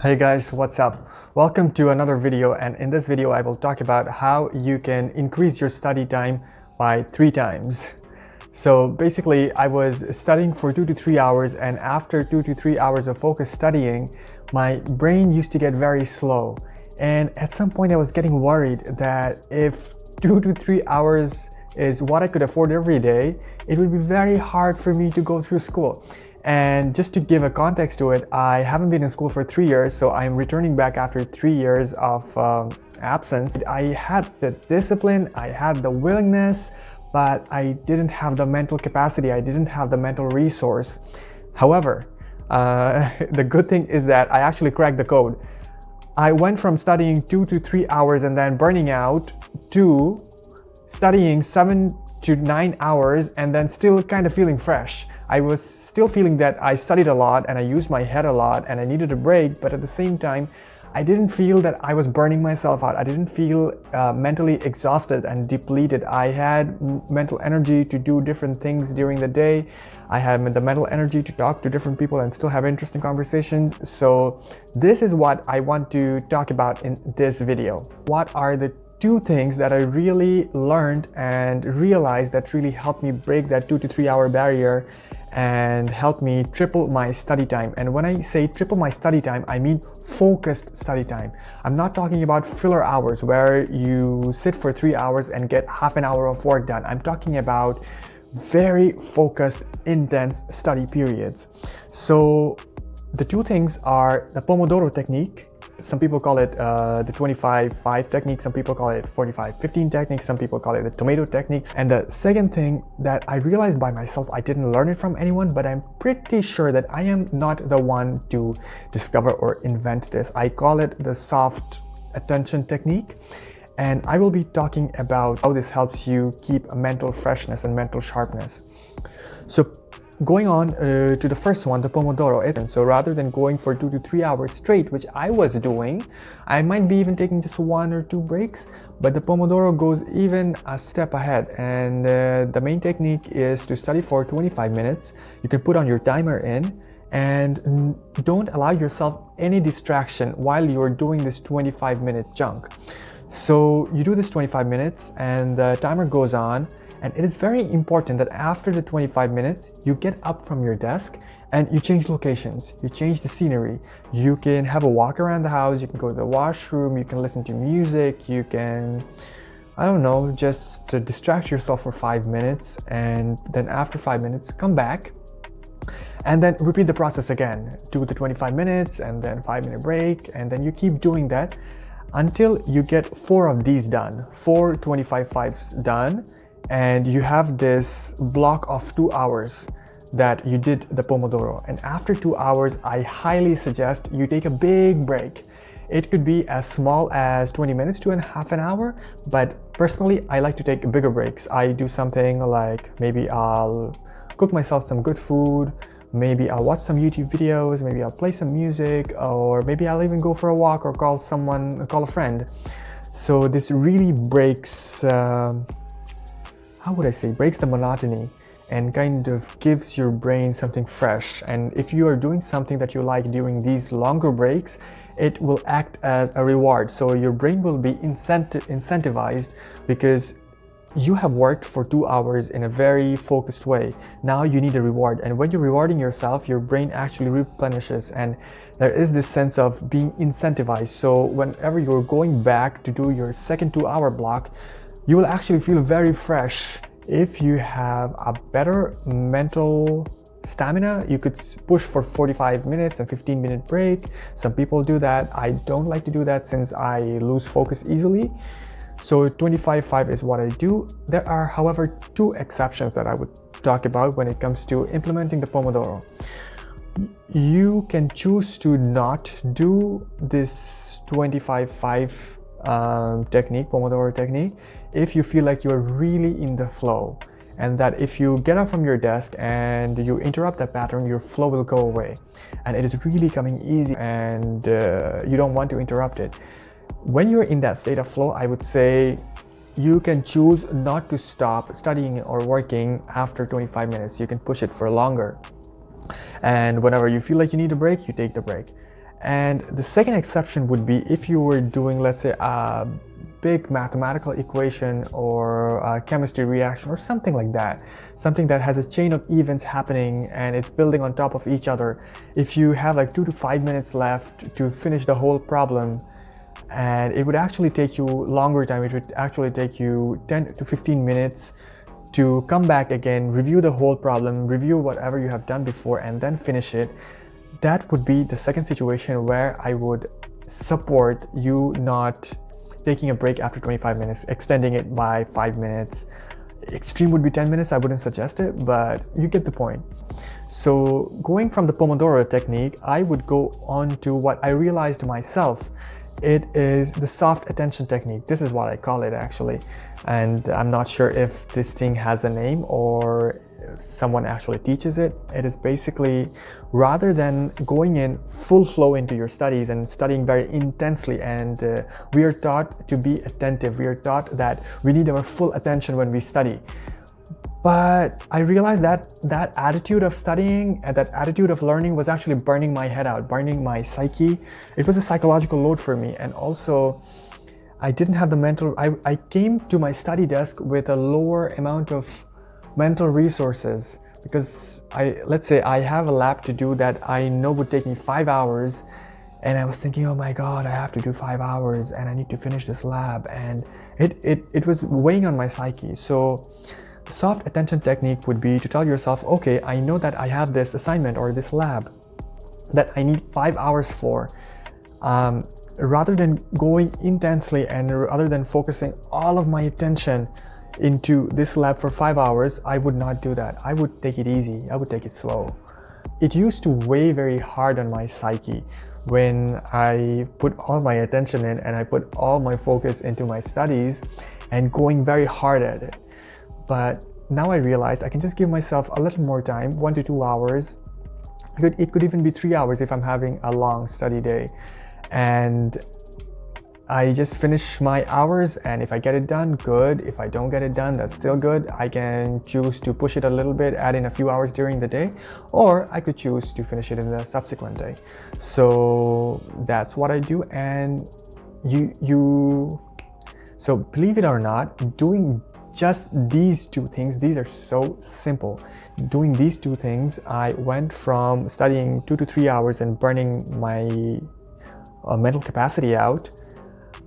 Hey guys, what's up? Welcome to another video, and in this video I will talk about how you can increase your study time by 3 times. So basically I was studying for 2 to 3 hours, and after 2 to 3 hours of focused studying, my brain used to get very slow. And at some point I was getting worried that if 2 to 3 hours is what I could afford every day, it would be very hard for me to go through school. And just to give a context to it, I haven't been in school for 3 years, so I'm returning back after 3 years of absence. I had the discipline, I had the willingness, but I didn't have the mental capacity, I didn't have the mental resource. However, the good thing is that I actually cracked the code. I went from studying 2 to 3 hours and then burning out to studying 7 to 9 hours and then still kind of feeling fresh. I was still feeling that I studied a lot and I used my head a lot and I needed a break, but at the same time, I didn't feel that I was burning myself out. I didn't feel mentally exhausted and depleted. I had mental energy to do different things during the day. I had the mental energy to talk to different people and still have interesting conversations. So this is what I want to talk about in this video. What are the 2 things that I really learned and realized that really helped me break that 2 to 3 hour barrier and helped me triple my study time? And when I say triple my study time, I mean focused study time. I'm not talking about filler hours where you sit for 3 hours and get half an hour of work done. I'm talking about very focused, intense study periods. So the 2 things are the Pomodoro technique. Some people call it the 25-5 technique, some people call it 45-15 technique, some people call it the tomato technique. And the second thing that I realized by myself, I didn't learn it from anyone, but I'm pretty sure that I am not the one to discover or invent this. I call it the soft attention technique. And I will be talking about how this helps you keep a mental freshness and mental sharpness. So going on to the first one, the Pomodoro. So rather than going for 2 to 3 hours straight, which I was doing, I might be even taking just 1 or 2 breaks, but the Pomodoro goes even a step ahead. And the main technique is to study for 25 minutes. You can put on your timer in and don't allow yourself any distraction while you're doing this 25-minute chunk. So you do this 25 minutes and the timer goes on. And it is very important that after the 25 minutes, you get up from your desk and you change locations, you change the scenery. You can have a walk around the house, you can go to the washroom, you can listen to music, you can, I don't know, just to distract yourself for 5 minutes. And then after 5 minutes, come back and then repeat the process again. Do the 25 minutes and then 5-minute break. And then you keep doing that until you get 4 of these done, 4 25-5s done. And you have this block of 2 hours that you did the Pomodoro. And after 2 hours, I highly suggest you take a big break. It could be as small as 20 minutes to half an hour, but personally, I like to take bigger breaks. I do something like maybe I'll cook myself some good food, maybe I'll watch some YouTube videos, maybe I'll play some music, or maybe I'll even go for a walk or call a friend. So this really breaks breaks the monotony and kind of gives your brain something fresh. And if you are doing something that you like during these longer breaks, it will act as a reward. So your brain will be incentivized because you have worked for 2 hours in a very focused way. Now you need a reward. And when you're rewarding yourself, your brain actually replenishes and there is this sense of being incentivized. So whenever you're going back to do your second 2-hour block, you will actually feel very fresh. If you have a better mental stamina, you could push for 45 minutes and 15-minute break. Some people do that. I don't like to do that since I lose focus easily. So 25-5 is what I do. There are, however, 2 exceptions that I would talk about when it comes to implementing the Pomodoro. You can choose to not do this 25-5 technique, Pomodoro technique, if you feel like you're really in the flow, and that if you get up from your desk and you interrupt that pattern, your flow will go away and it is really coming easy and you don't want to interrupt it. When you're in that state of flow, I would say you can choose not to stop studying or working after 25 minutes. You can push it for longer. And whenever you feel like you need a break, you take the break. And the second exception would be if you were doing, let's say, a big mathematical equation or a chemistry reaction or something like that, something that has a chain of events happening and it's building on top of each other. If you have like 2 to 5 minutes left to finish the whole problem, and it would actually take you longer time, it would actually take you 10 to 15 minutes to come back again, review the whole problem, review whatever you have done before, and then finish it. That would be the second situation where I would support you not taking a break after 25 minutes, extending it by 5 minutes. Extreme would be 10 minutes. I wouldn't suggest it, but you get the point. So going from the Pomodoro technique, I would go on to what I realized myself. It is the soft attention technique. This is what I call it actually. And I'm not sure if this thing has a name or someone actually teaches it. It is basically, rather than going in full flow into your studies and studying very intensely, and we are taught to be attentive, we are taught that we need our full attention when we study. But I realized that that attitude of studying and that attitude of learning was actually burning my head out, burning my psyche. It was a psychological load for me. And also I didn't have the mental, I came to my study desk with a lower amount of mental resources, because let's say I have a lab to do that I know would take me 5 hours, and I was thinking, oh my god, I have to do 5 hours and I need to finish this lab, and it was weighing on my psyche. So the soft attention technique would be to tell yourself, okay, I know that I have this assignment or this lab that I need 5 hours for. Rather than going intensely and rather than focusing all of my attention into this lab for 5 hours, I would not do that. I would take it easy. I would take it slow. It used to weigh very hard on my psyche when I put all my attention in and I put all my focus into my studies and going very hard at it. But now I realized I can just give myself a little more time, 1 to 2 hours. It could even be 3 hours if I'm having a long study day. And I just finish my hours, and if I get it done, good. If I don't get it done, that's still good. I can choose to push it a little bit, add in a few hours during the day, or I could choose to finish it in the subsequent day. So that's what I do. And so believe it or not, doing just these two things, these are so simple. Doing these two things, I went from studying 2 to 3 hours and burning my mental capacity out.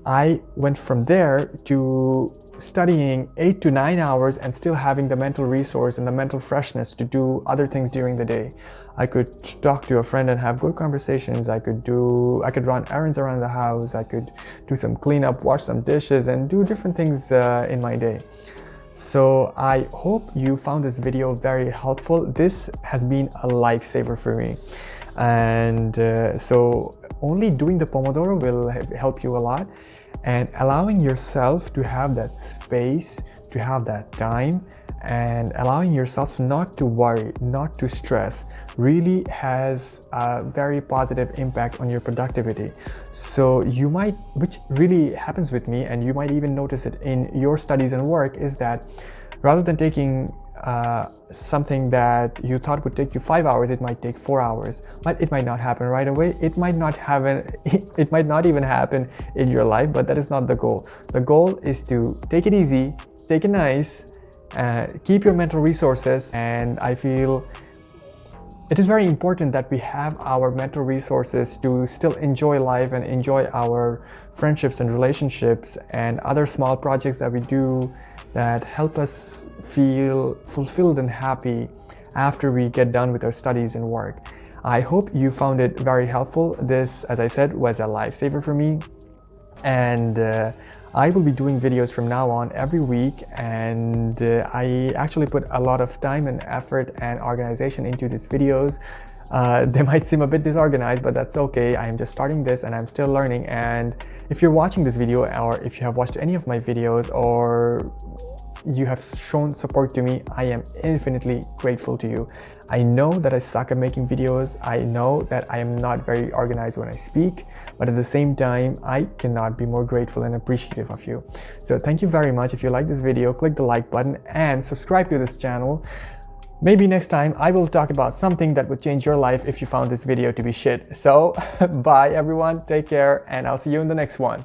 I went from there to studying 8 to 9 hours and still having the mental resource and the mental freshness to do other things during the day. I could talk to a friend and have good conversations. I could run errands around the house. I could do some cleanup, wash some dishes, and do different things in my day. So I hope you found this video very helpful. This has been a lifesaver for me. And so only doing the Pomodoro will help you a lot, and allowing yourself to have that space, to have that time, and allowing yourself not to worry, not to stress, really has a very positive impact on your productivity. So you might, which really happens with me, and you might even notice it in your studies and work, is that rather than taking something that you thought would take you 5 hours, it might take 4 hours. But it might not happen right away. It might not even happen in your life, but that is not the goal. The goal is to take it easy, take it nice, keep your mental resources. And I feel it is very important that we have our mental resources to still enjoy life and enjoy our friendships and relationships and other small projects that we do that help us feel fulfilled and happy after we get done with our studies and work. I hope you found it very helpful. This, as I said, was a lifesaver for me. And I will be doing videos from now on every week, and I actually put a lot of time and effort and organization into these videos. They might seem a bit disorganized, but that's okay. I am just starting this and I'm still learning. And if you're watching this video, or if you have watched any of my videos, or you have shown support to me, I am infinitely grateful to you. I know that I suck at making videos. I know that I am not very organized when I speak, but at the same time, I cannot be more grateful and appreciative of you. So thank you very much. If you like this video, click the like button and subscribe to this channel. Maybe next time I will talk about something that would change your life if you found this video to be shit. So bye everyone, take care, and I'll see you in the next one.